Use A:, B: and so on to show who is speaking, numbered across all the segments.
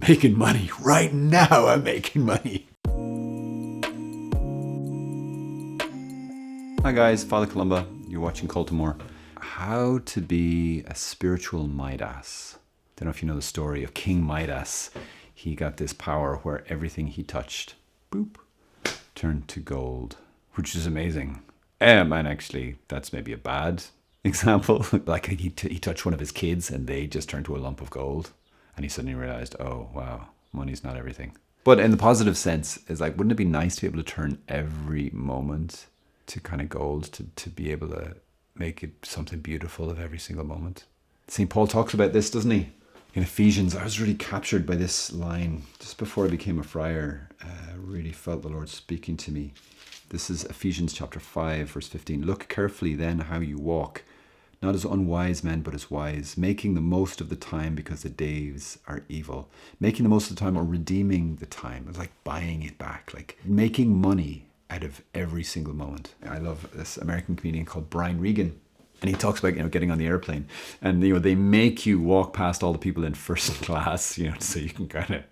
A: Making money. Right now I'm making money. Hi guys, Father Columba. You're watching Columba. How to be a spiritual Midas. Don't know if you know the story of King Midas. He got this power where everything he touched, boop, turned to gold, which is amazing. And actually, that's maybe a bad example. Like he touched one of his kids and they just turned to a lump of gold. And he suddenly realized, oh, wow, money's not everything. But in the positive sense, it's like, wouldn't it be nice to be able to turn every moment to kind of gold, to be able to make it something beautiful of every single moment? St. Paul talks about this, doesn't he? In Ephesians, I was really captured by this line just before I became a friar. I really felt the Lord speaking to me. This is Ephesians chapter 5, verse 15. Look carefully then how you walk, not as unwise men, but as wise, making the most of the time because the days are evil. Making the most of the time or redeeming the time. It's like buying it back, like making money out of every single moment. I love this American comedian called Brian Regan. And he talks about, getting on the airplane and, they make you walk past all the people in first class, so you can kind of,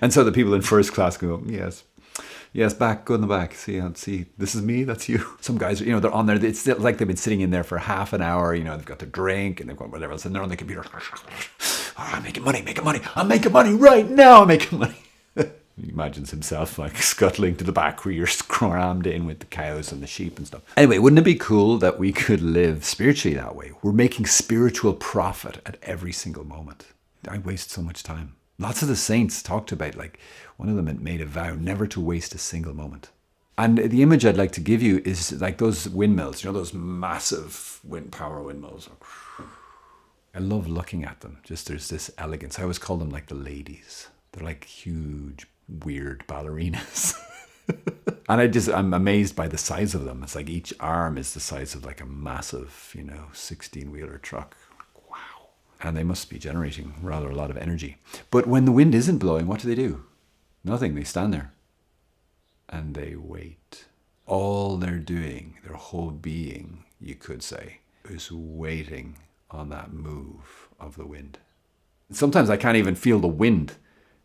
A: and so the people in first class go, yes, back, go in the back. See, this is me, that's you. Some guys, they're on there. It's like they've been sitting in there for half an hour, they've got their drink and they've got whatever else and they're on the computer. I'm making money. I'm making money right now. I'm making money. He imagines himself like scuttling to the back where you're crammed in with the cows and the sheep and stuff. Anyway, wouldn't it be cool that we could live spiritually that way? We're making spiritual profit at every single moment. I waste so much time. Lots of the saints talked about, like, one of them made a vow never to waste a single moment. And the image I'd like to give you is like those windmills, those massive wind power windmills. I love looking at them. Just there's this elegance. I always call them like the ladies. They're like huge, weird ballerinas. And I'm amazed by the size of them. It's like each arm is the size of like a massive, 16-wheeler truck. Wow. And they must be generating rather a lot of energy. But when the wind isn't blowing, what do? Nothing. They stand there and they wait. All they're doing, their whole being, you could say, is waiting on that move of the wind. Sometimes I can't even feel the wind.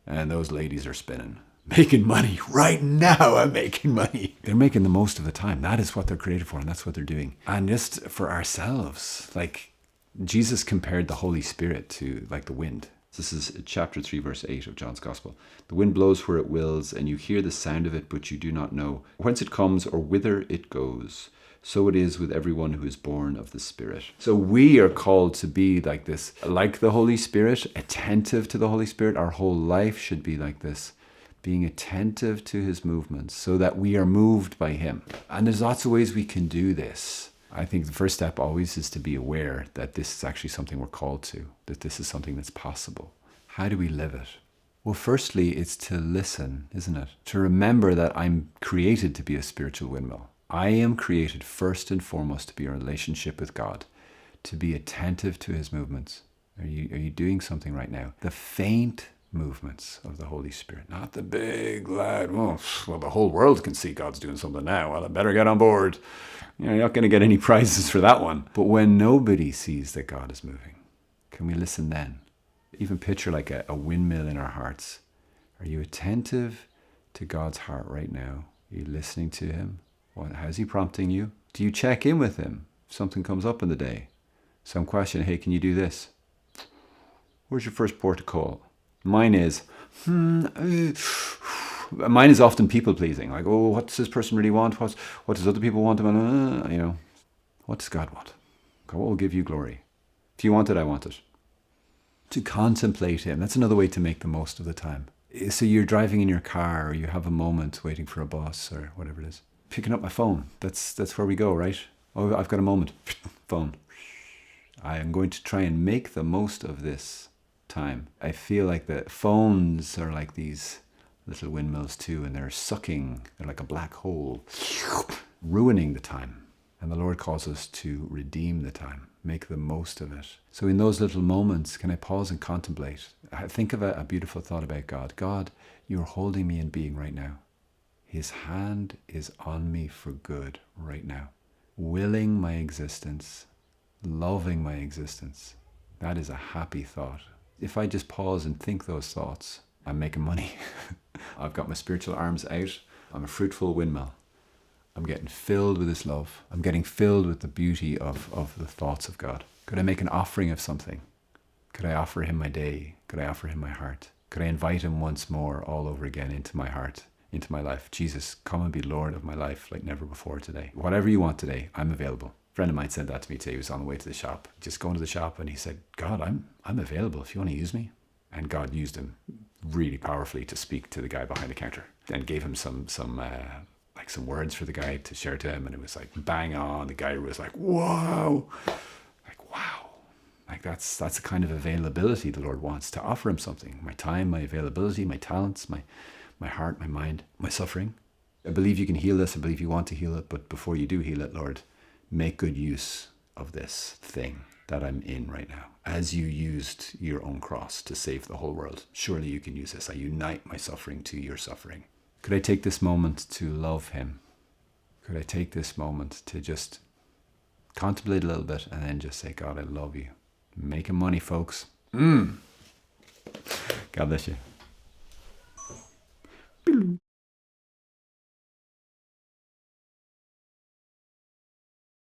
A: And those ladies are spinning. Making money. Right now I'm making money. They're making the most of the time. That is what they're created for and that's what they're doing. And just for ourselves, like Jesus compared the Holy Spirit to like the wind. This is chapter 3, verse 8 of John's Gospel. The wind blows where it wills and you hear the sound of it, but you do not know whence it comes or whither it goes. So it is with everyone who is born of the Spirit. So we are called to be like this, like the Holy Spirit, attentive to the Holy Spirit. Our whole life should be like this, being attentive to his movements so that we are moved by him. And there's lots of ways we can do this. I think the first step always is to be aware that this is actually something we're called to, that this is something that's possible. How do we live it? Well, firstly, it's to listen, isn't it? To remember that I'm created to be a spiritual windmill. I am created first and foremost to be in a relationship with God, to be attentive to his movements. Are you doing something right now? The faint movements of the Holy Spirit, not the big, loud, well, the whole world can see God's doing something now. Well, I better get on board. You're not going to get any prizes for that one. But when nobody sees that God is moving, can we listen then? Even picture like a windmill in our hearts. Are you attentive to God's heart right now? Are you listening to him? How's he prompting you? Do you check in with him if something comes up in the day? Some question, hey, can you do this? Where's your first port of call? Mine is, mine is often people pleasing. Like, oh, what does this person really want? What does other people want? What does God want? God will give you glory. If you want it, I want it. To contemplate him. That's another way to make the most of the time. So you're driving in your car or you have a moment waiting for a bus or whatever it is. Picking up my phone. That's where we go, right? Oh, I've got a moment. Phone. I am going to try and make the most of this time. I feel like the phones are like these little windmills too, and they're like a black hole, ruining the time. And the Lord calls us to redeem the time, make the most of it. So in those little moments, can I pause and contemplate? Think of a beautiful thought about God. God, you're holding me in being right now. His hand is on me for good right now, willing my existence, loving my existence. That is a happy thought. If I just pause and think those thoughts, I'm making money. I've got my spiritual arms out. I'm a fruitful windmill. I'm getting filled with his love. I'm getting filled with the beauty of the thoughts of God. Could I make an offering of something? Could I offer him my day? Could I offer him my heart? Could I invite him once more all over again into my heart, into my life? Jesus, come and be Lord of my life like never before today. Whatever you want today, I'm available. A friend of mine said that to me today. He was on the way to the shop, just going to the shop, and he said, God, I'm available if you want to use me. And God used him really powerfully to speak to the guy behind the counter, and gave him some words for the guy to share to him, and it was like bang on. The guy was like, whoa, like wow. Like that's the kind of availability the Lord wants, to offer him something. My time, my availability, my talents, my heart, my mind, my suffering. I believe you can heal this. I believe you want to heal it. But before you do heal it, Lord, make good use of this thing that I'm in right now. As you used your own cross to save the whole world, surely you can use this. I unite my suffering to your suffering. Could I take this moment to love him? Could I take this moment to just contemplate a little bit and then just say, God, I love you. Making money, folks. God bless you.